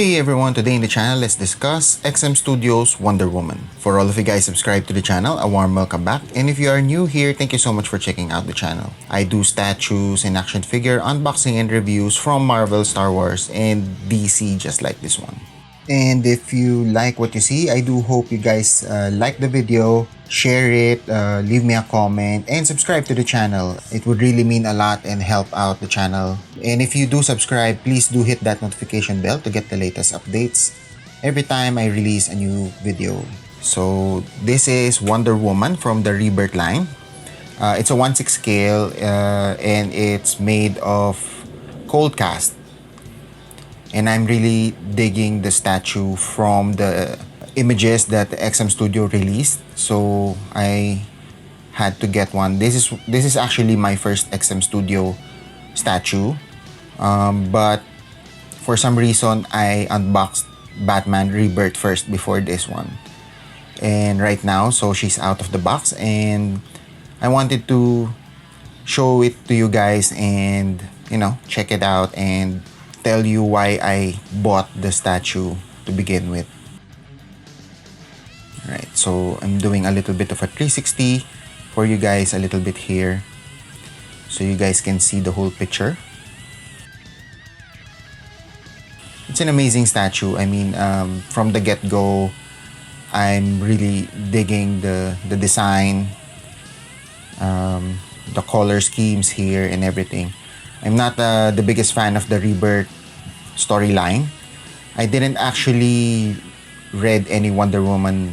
Hey everyone, today in the channel, let's discuss XM Studios Wonder Woman. For all of you guys subscribed to the channel, a warm welcome back. And if you are new here, thank you so much for checking out the channel. I do statues and action figure unboxing and reviews from Marvel, Star Wars, and DC just like this one. And if you like what you see, I do hope you guys like the video, share it, leave me a comment, and subscribe to the channel. It would really mean a lot and help out the channel. And if you do subscribe, please do hit that notification bell to get the latest updates every time I release a new video. So this is Wonder Woman from the Rebirth line. It's a 1/6 scale and it's made of cold cast. And I'm really digging the statue from the images that the XM Studio released. So I had to get one. This is actually my first XM Studio statue. But for some reason, I unboxed Batman Rebirth first before this one. And right now, so she's out of the box. And I wanted to show it to you guys and, check it out and tell you why I bought the statue to begin with. Alright, so I'm doing a little bit of a 360 for you guys, a little bit here, so you guys can see the whole picture. It's an amazing statue. I mean, from the get-go, I'm really digging the design, the color schemes here and everything. I'm not the biggest fan of the Rebirth storyline. I didn't actually read any Wonder Woman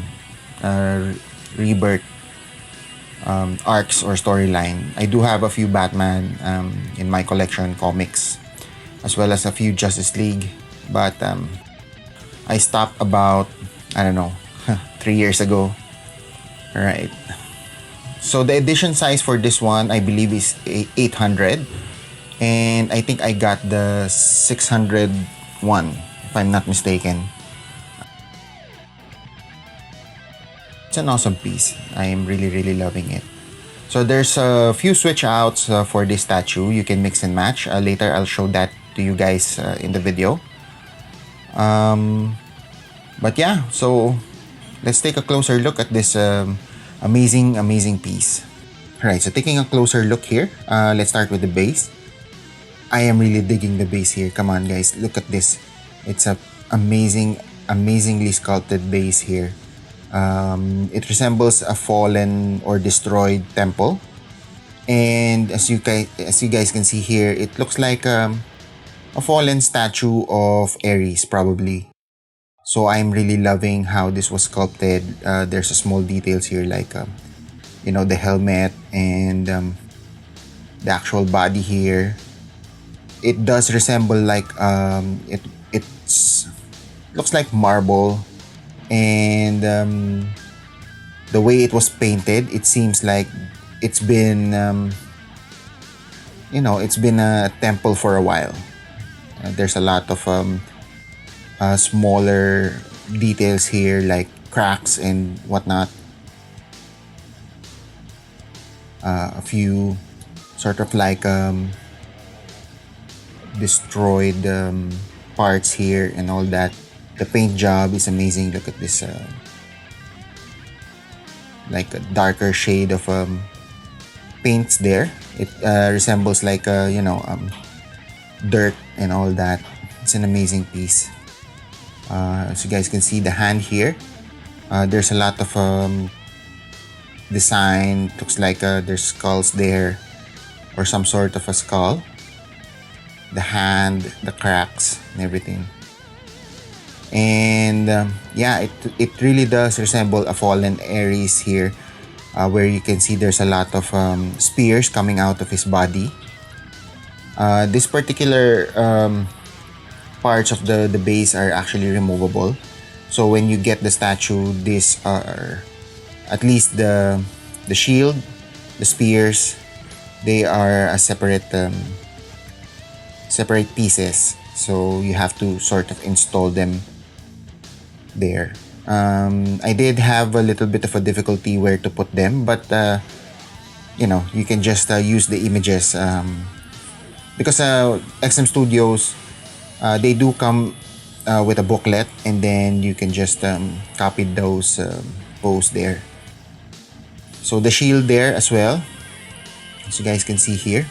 Rebirth arcs or storyline. I do have a few Batman in my collection, comics, as well as a few Justice League. But I stopped about, 3 years ago. Alright. So the edition size for this one, I believe, is 800. And I think I got the 601, if I'm not mistaken. It's an awesome piece. I am really loving it. So there's a few switch outs for this statue. You can mix and match. Later I'll show that to you guys in the video. But yeah, so let's take a closer look at this amazing piece. Alright, so taking a closer look here, let's start with the base. I am really digging the base here. Come on guys, look at this. It's a amazingly sculpted base here. It resembles a fallen or destroyed temple. And as you guys can see here, it looks like a fallen statue of Ares probably. So I'm really loving how this was sculpted. There's a small details here like the helmet and the actual body here. It does resemble like it's looks like marble, and the way it was painted, it seems like it's been it's been a temple for a while. There's a lot of smaller details here like cracks and whatnot. A few sort of like destroyed parts here and all that. The paint job is amazing. Look at this like a darker shade of paints there. It resembles like dirt and all that. It's an amazing piece. As you guys can see, the hand here, there's a lot of design. Looks like there's skulls there or some sort of a skull. The hand, the cracks and everything. And yeah, it really does resemble a fallen Ares here, where you can see there's a lot of spears coming out of his body. This particular parts of the base are actually removable. So when you get the statue, these are at least the shield, the spears, they are a separate pieces, so you have to sort of install them there. I did have a little bit of a difficulty where to put them, but you can just use the images because XM Studios they do come with a booklet, and then you can just copy those pose there. So the shield there as well, as you guys can see here.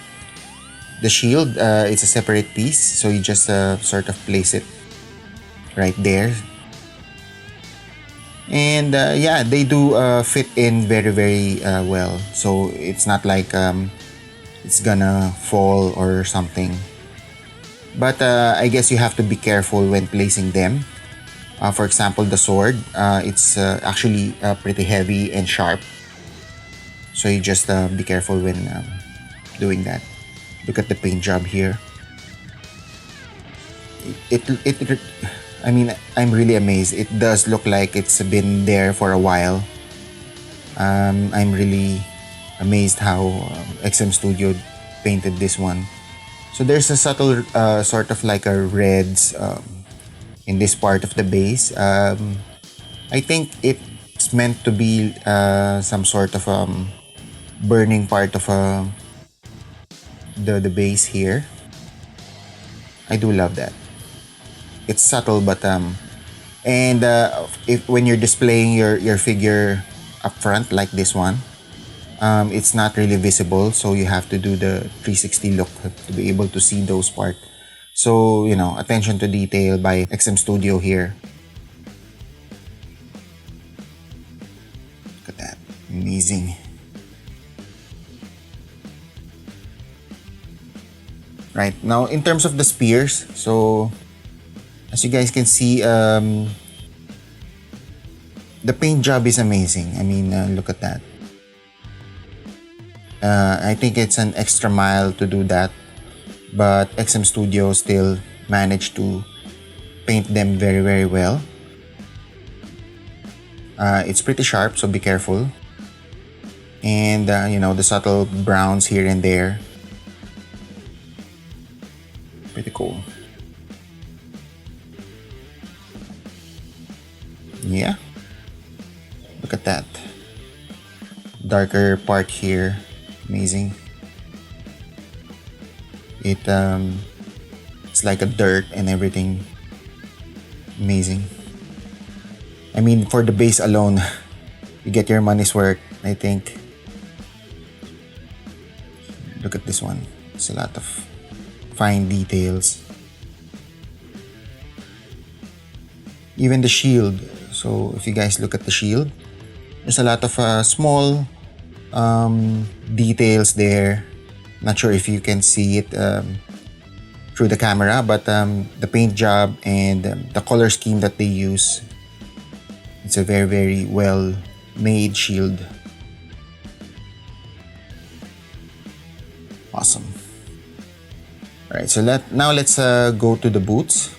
The shield, it's a separate piece, so you just sort of place it right there. And yeah, they do fit in very, very well. So it's not like it's gonna fall or something. But I guess you have to be careful when placing them. For example, the sword, it's actually pretty heavy and sharp. So you just be careful when doing that. Look at the paint job here. I mean, I'm really amazed. It does look like it's been there for a while. I'm really amazed how XM Studio painted this one. So there's a subtle sort of like a reds in this part of the base. I think it's meant to be some sort of burning part of the base here. I do love that. It's subtle, but and if when you're displaying your figure up front like this one, it's not really visible, so you have to do the 360 look to be able to see those parts. So, you know, attention to detail by XM Studio here. Look at that. Amazing. Right, now in terms of the spears, so as you guys can see, the paint job is amazing. I mean, look at that. I think it's an extra mile to do that, but XM Studio still managed to paint them very, very well. It's pretty sharp, so be careful. And you know, the subtle browns here and there. Pretty cool. Yeah. Look at that. Darker part here. Amazing. It's like a dirt and everything. Amazing. I mean, for the base alone, you get your money's worth, I think. Look at this one. It's a lot of fine details. Even the shield. So if you guys look at the shield, there's a lot of small details there. Not sure if you can see it through the camera, but the paint job and the color scheme that they use, it's a very, very well made shield. Awesome. Alright, so now let's go to the boots.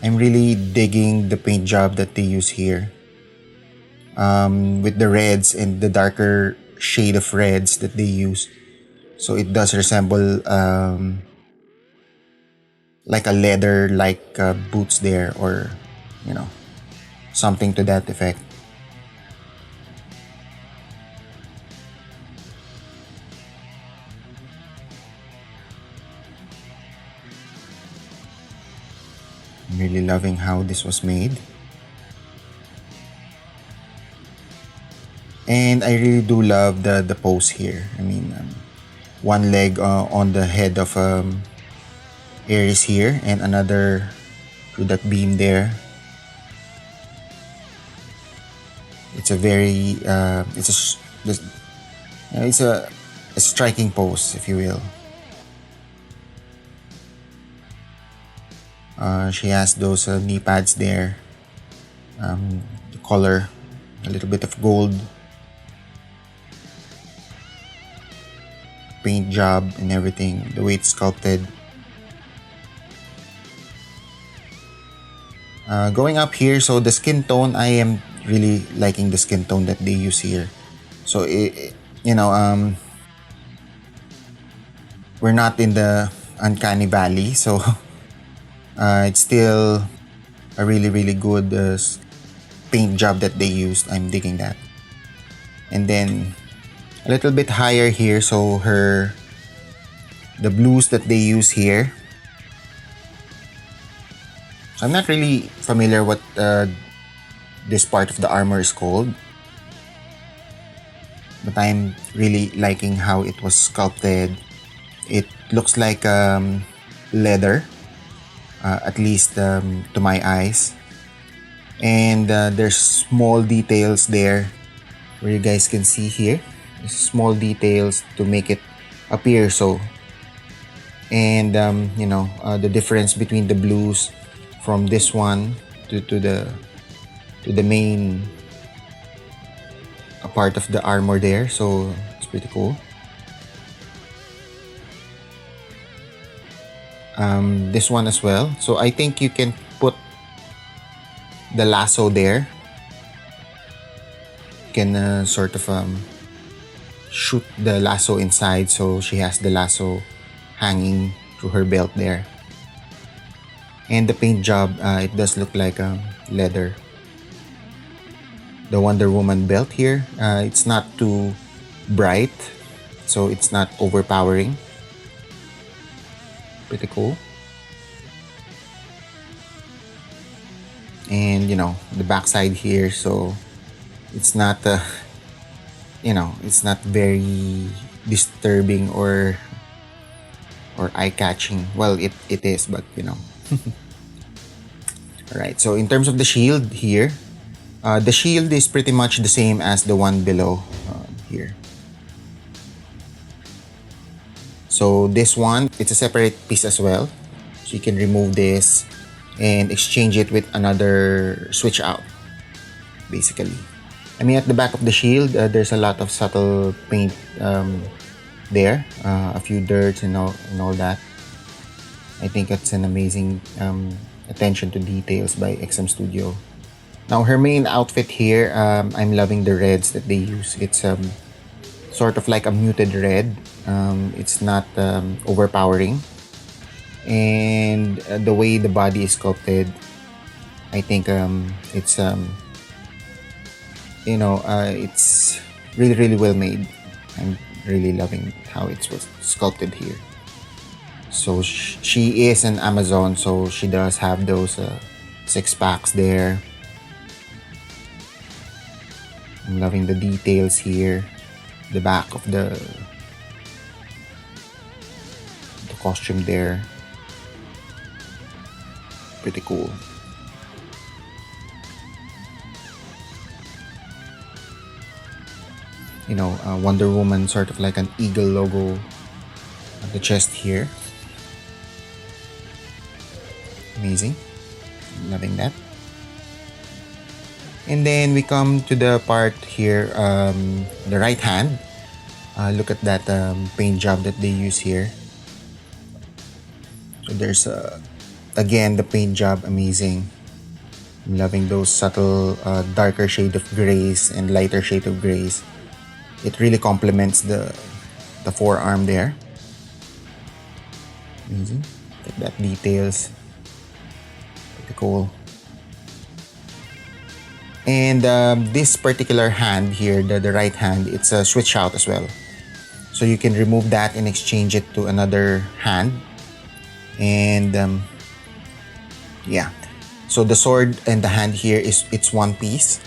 I'm really digging the paint job that they use here. With the reds and the darker shade of reds that they use. So it does resemble like a leather-like boots there, or, you know, something to that effect. I'm really loving how this was made. And I really do love the pose here. I mean, one leg on the head of Ares here, and another through that beam there. It's a very it's a striking pose, if you will. She has those knee pads there. The color, a little bit of gold. Paint job and everything, the way it's sculpted. Going up here, so the skin tone, I am really liking the skin tone that they use here. So you know, we're not in the uncanny valley, so it's still a really, really good paint job that they used. I'm digging that. And then a little bit higher here, so the blues that they use here. So I'm not really familiar what this part of the armor is called, but I'm really liking how it was sculpted. It looks like leather, at least to my eyes. And there's small details there where you guys can see here. Small details to make it appear so. And the difference between the blues from this one to the main part of the armor there. So it's pretty cool. This one as well. So I think you can put the lasso there. You can sort of shoot the lasso inside, so she has the lasso hanging to her belt there. And the paint job, it does look like leather. The Wonder Woman belt here, it's not too bright, so it's not overpowering. Pretty cool. And the backside here, so it's not it's not very disturbing or eye-catching. Well, it is, but Alright, so in terms of the shield here, the shield is pretty much the same as the one below here. So this one, it's a separate piece as well. So you can remove this and exchange it with another switch out, basically. I mean, at the back of the shield, there's a lot of subtle paint there, a few dirts and all that. I think that's an amazing attention to details by XM Studio. Now, her main outfit here, I'm loving the reds that they use. It's sort of like a muted red. It's not overpowering. And the way the body is sculpted, I think it's it's really, really well made. I'm really loving how it was sculpted here. So she is an Amazon, so she does have those 6-packs there. I'm loving the details here. The back of the costume there. Pretty cool. Wonder Woman, sort of like an eagle logo at the chest here. Amazing. Loving that. And then we come to the part here, the right hand. Look at that paint job that they use here. So there's again the paint job, amazing. I'm loving those subtle darker shade of grays and lighter shade of grays. It really complements the forearm there. Amazing. Look at that details. Pretty cool. And this particular hand here, the right hand, it's a switch out as well. So you can remove that and exchange it to another hand. And yeah. So the sword and the hand here it's one piece.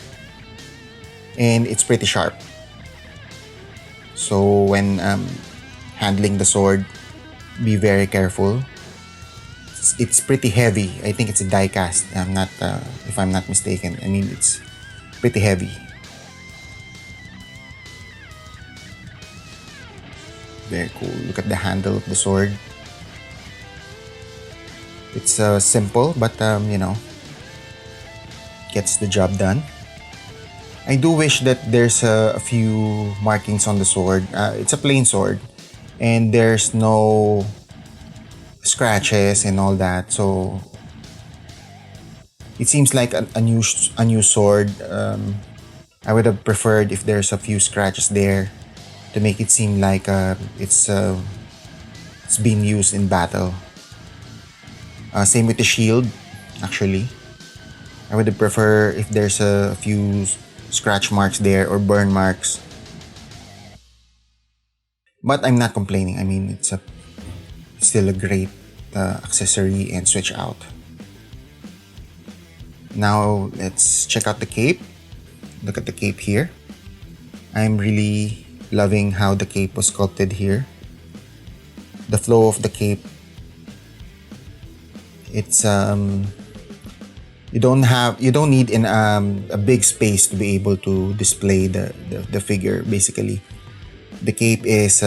And it's pretty sharp. So when handling the sword, be very careful. It's pretty heavy. I think it's a die cast. If I'm not mistaken. I mean, it's pretty heavy. Very cool. Look at the handle of the sword. It's simple, but gets the job done. I do wish that there's a few markings on the sword. It's a plain sword, and there's no scratches and all that. So it seems like a new sword. I would have preferred if there's a few scratches there to make it seem like it's being used in battle. Same with the shield, actually. I would prefer if there's a few scratch marks there or burn marks. But I'm not complaining. I mean, it's still a great accessory and switch out. Now let's check out the cape. Look at the cape here. I'm really loving how the cape was sculpted here. The flow of the cape. It's you don't need a big space to be able to display the figure. Basically, the cape is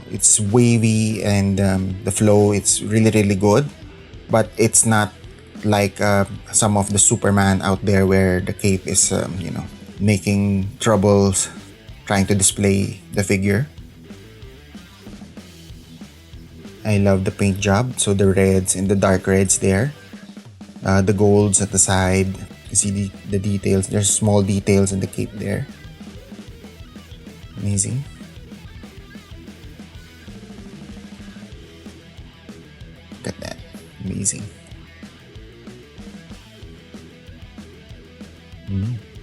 it's wavy, and the flow, it's really good, but it's not like some of the Superman out there where the cape is making troubles trying to display the figure. I love the paint job. So the reds and the dark reds there, the golds at the side. You see the details. There's small details in the cape there. Amazing. Look at that. Amazing.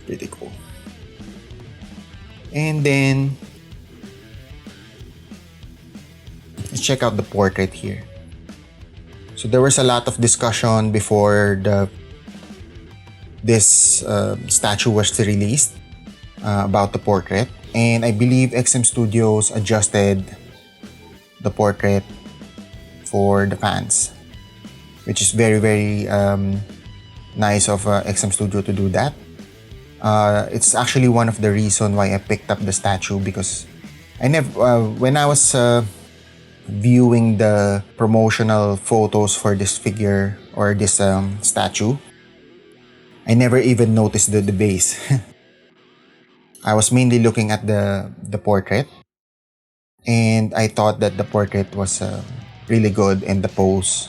Pretty cool. And then let's check out the portrait here. So there was a lot of discussion before this statue was released about the portrait, and I believe XM Studios adjusted the portrait for the fans, which is very nice of XM Studio to do that. It's actually one of the reasons why I picked up the statue, because I never when I was viewing the promotional photos for this figure or this statue, I never even noticed the base. I was mainly looking at the portrait, and I thought that the portrait was really good, and the pose,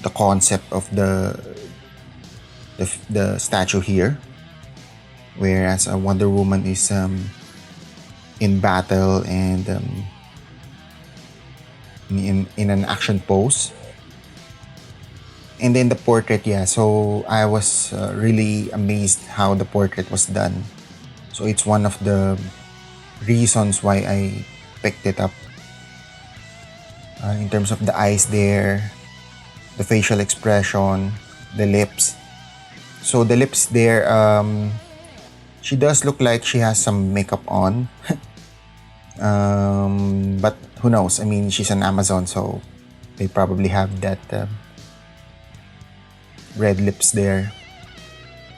the concept of the statue here, whereas Wonder Woman is in battle and in an action pose. And then the portrait, yeah, so I was really amazed how the portrait was done. So it's one of the reasons why I picked it up. In terms of the eyes there, the facial expression, the lips. So the lips there, she does look like she has some makeup on. But who knows? I mean, she's an Amazon, so they probably have that red lips there.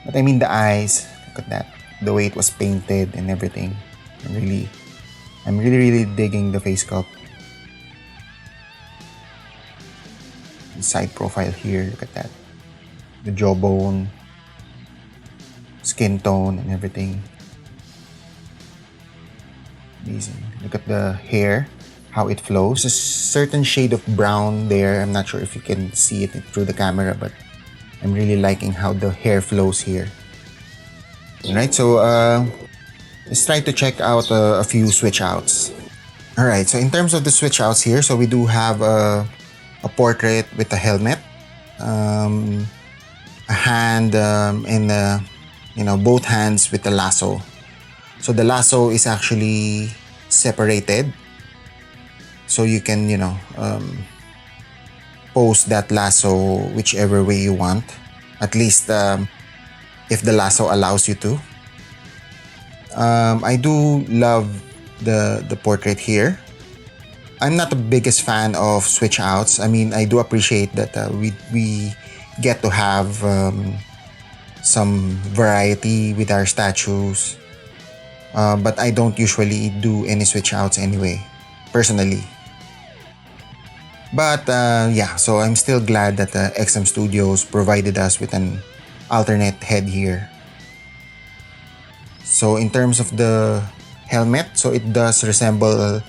But I mean the eyes, look at that. The way it was painted and everything. I'm really digging the face sculpt. The side profile here, look at that. The jawbone, skin tone and everything. Amazing. Look at the hair, how it flows. There's a certain shade of brown there. I'm not sure if you can see it through the camera, but I'm really liking how the hair flows here. Alright, so let's try to check out a few switch outs. Alright, so in terms of the switch outs here, so we do have a portrait with a helmet, a hand, and both hands with the lasso. So the lasso is actually separated, so you can pose that lasso whichever way you want, at least if the lasso allows you to. I do love the portrait here. I'm not the biggest fan of switch outs. I mean, I do appreciate that we get to have some variety with our statues, but I don't usually do any switch outs anyway, personally. But yeah, so I'm still glad that XM Studios provided us with an alternate head here. So in terms of the helmet, so it does resemble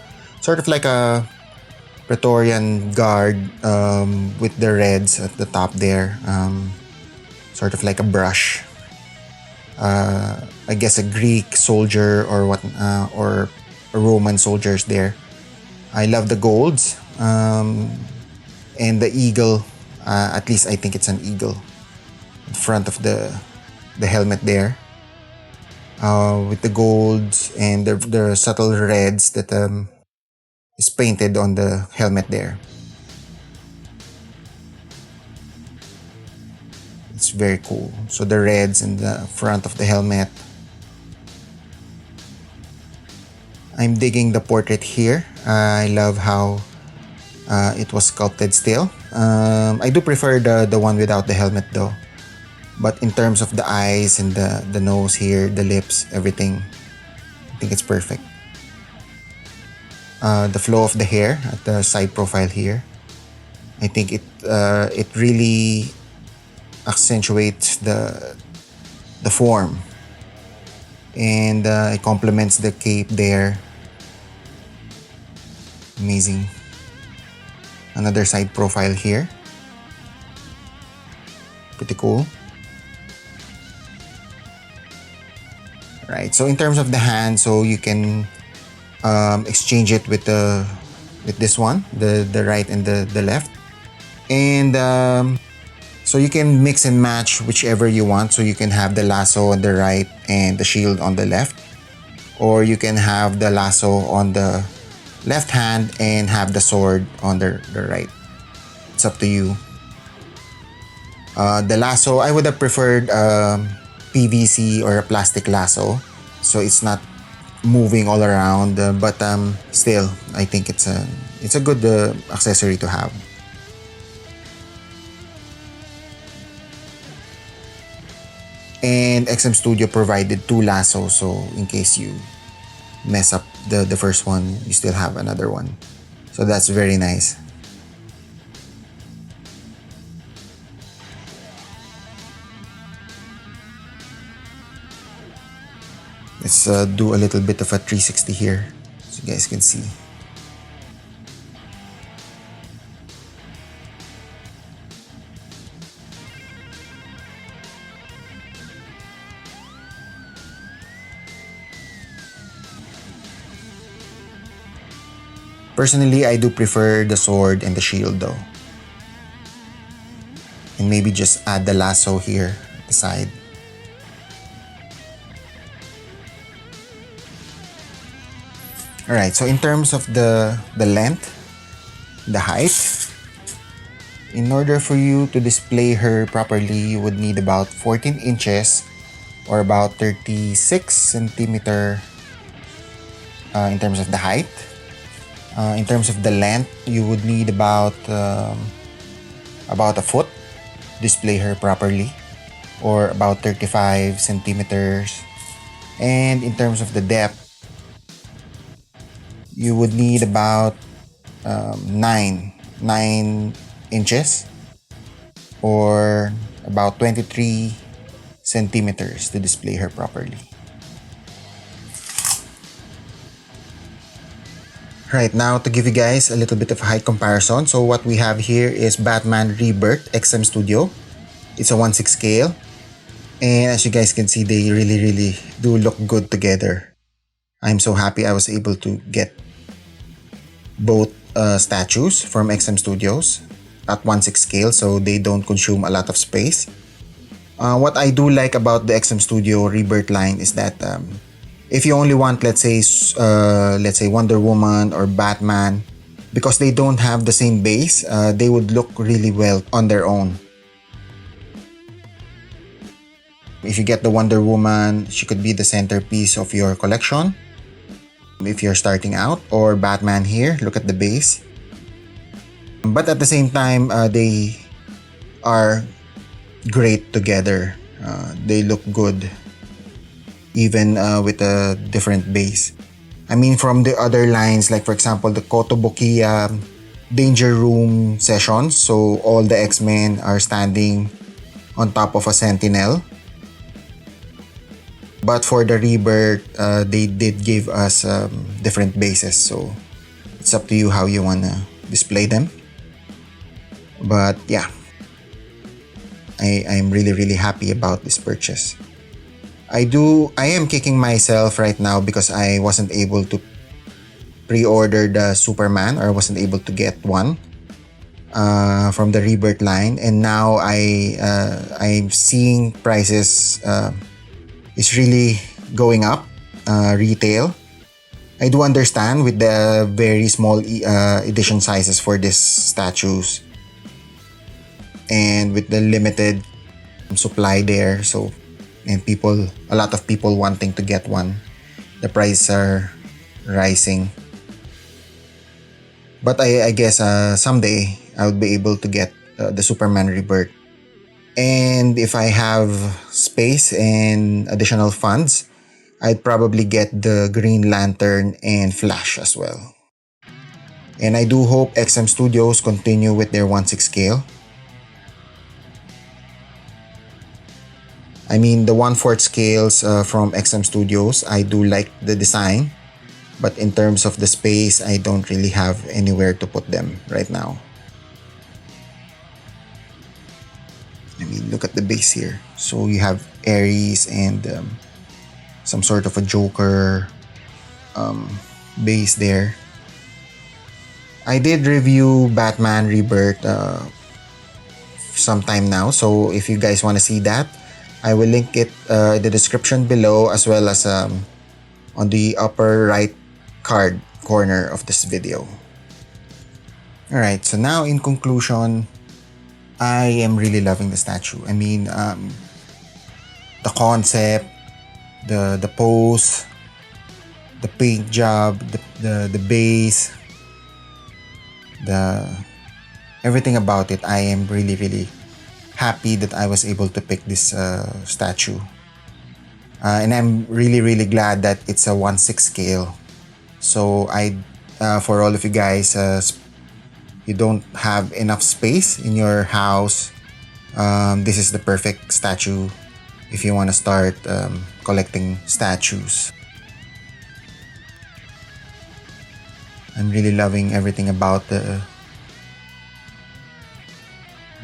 sort of like a Praetorian guard with the reds at the top there, sort of like a brush. I guess a Greek soldier or or a Roman soldiers there. I love the golds and the eagle. At least I think it's an eagle in front of the helmet there, with the golds and the subtle reds that is painted on the helmet there. It's very cool. So the reds in the front of the helmet. I'm digging the portrait here. I love how it was sculpted still. I do prefer the one without the helmet though. But in terms of the eyes and the nose here, the lips, everything, I think it's perfect. The flow of the hair at the side profile here, I think it really accentuates the form, and it complements the cape there. Amazing. Another side profile here, pretty cool. Right, so in terms of the hand, so you can exchange it with this one, the right and the left, and so you can mix and match whichever you want. So you can have the lasso on the right and the shield on the left, or you can have the lasso on the left hand and have the sword on the right. It's up to you. The lasso, I would have preferred PVC or a plastic lasso, so it's not moving all around, but still I think it's a good accessory to have. And XM Studio provided 2 lassos, so in case you mess up the first one, you still have another one, so that's very nice. Let's do a little bit of a 360 here so you guys can see. Personally, I do prefer the sword and the shield though. And maybe just add the lasso here at the side. Alright, so in terms of the length, the height, in order for you to display her properly, you would need about 14 inches or about 36 centimeter in terms of the height. In terms of the length, you would need about a foot to display her properly, or about 35 centimeters. And in terms of the depth, you would need about 9 inches or about 23 centimeters to display her properly. Right, now to give you guys a little bit of a height comparison. So what we have here is Batman Rebirth XM Studio. It's a 1/6 scale. And as you guys can see, they really do look good together. I'm so happy I was able to get both statues from XM Studios at 1/6 scale, so they don't consume a lot of space. What I do like about the XM Studio Rebirth line is that if you only want, let's say Wonder Woman or Batman, because they don't have the same base, they would look really well on their own. If you get the Wonder Woman, she could be the centerpiece of your collection if you're starting out, or Batman here, look at the base. But at the same time, they are great together. They look good even with a different base. I mean, from the other lines, like for example the Kotobuki Danger Room sessions, so all the X-Men are standing on top of a sentinel. But for the Rebirth, they did give us different bases, so it's up to you how you wanna display them. But yeah, I'm really happy about this purchase. I am kicking myself right now because I wasn't able to pre-order the Superman, or I wasn't able to get one from the Rebirth line, and now I'm seeing prices is really going up, retail. I do understand with the very small edition sizes for these statues and with the limited supply there. So, and a lot of people wanting to get one. The prices are rising. But I guess someday I would be able to get the Superman Rebirth. And if I have space and additional funds, I'd probably get the Green Lantern and Flash as well. And I do hope XM Studios continue with their 1/6 scale. I mean, the 1/4 scales from XM Studios, I do like the design. But in terms of the space, I don't really have anywhere to put them right now. I mean, look at the base here. So you have Ares and some sort of a Joker base there. I did review Batman Rebirth sometime now. So if you guys want to see that, I will link it in the description below, as well as on the upper right card corner of this video. Alright, so now in conclusion, I am really loving the statue. I mean, the concept, the pose, the paint job, the base, everything about it. I am really happy that I was able to pick this statue. And I'm really glad that it's a 1/6 scale. So for all of you guys, you don't have enough space in your house, this is the perfect statue if you want to start collecting statues. I'm really loving everything about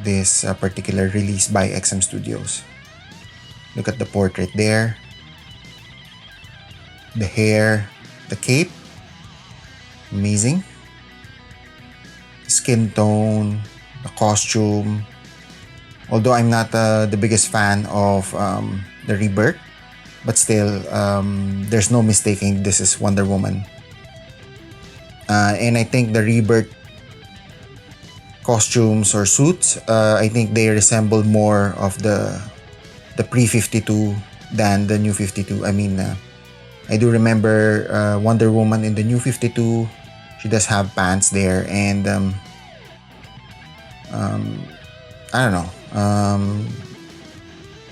this particular release by XM Studios. Look at the portrait there, the hair, the cape, amazing. Skin tone, the costume. Although I'm not the biggest fan of the Rebirth, but still, there's no mistaking this is Wonder Woman. And I think the Rebirth costumes or suits, I think they resemble more of the pre-52 than the new 52. I mean, I do remember Wonder Woman in the new 52. She does have pants there, and I don't know.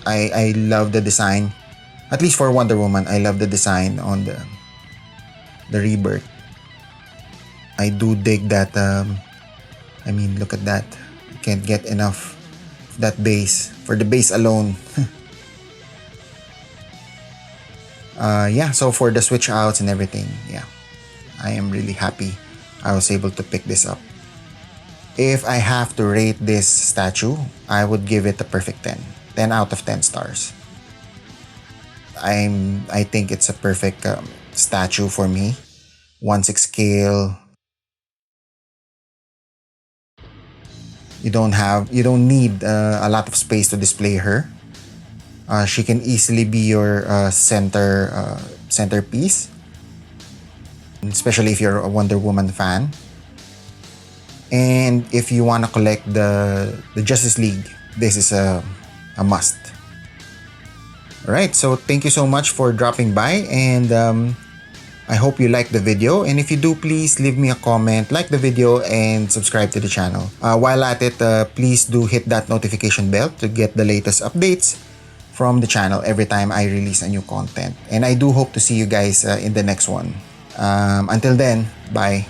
I love the design. At least for Wonder Woman, I love the design on the Rebirth. I do dig that. I mean, look at that. You can't get enough of that base. For the base alone. Yeah, so for the switch outs and everything, yeah, I am really happy I was able to pick this up. If I have to rate this statue, I would give it a perfect 10. 10 out of 10 stars. I think it's a perfect statue for me. 1/6 scale. You don't need a lot of space to display her. She can easily be your centerpiece, especially if you're a Wonder Woman fan. And if you want to collect the Justice League, this is a must. Alright, so thank you so much for dropping by, and I hope you liked the video. And if you do, please leave me a comment, like the video, and subscribe to the channel. While at it, please do hit that notification bell to get the latest updates from the channel every time I release a new content. And I do hope to see you guys in the next one. Until then, bye.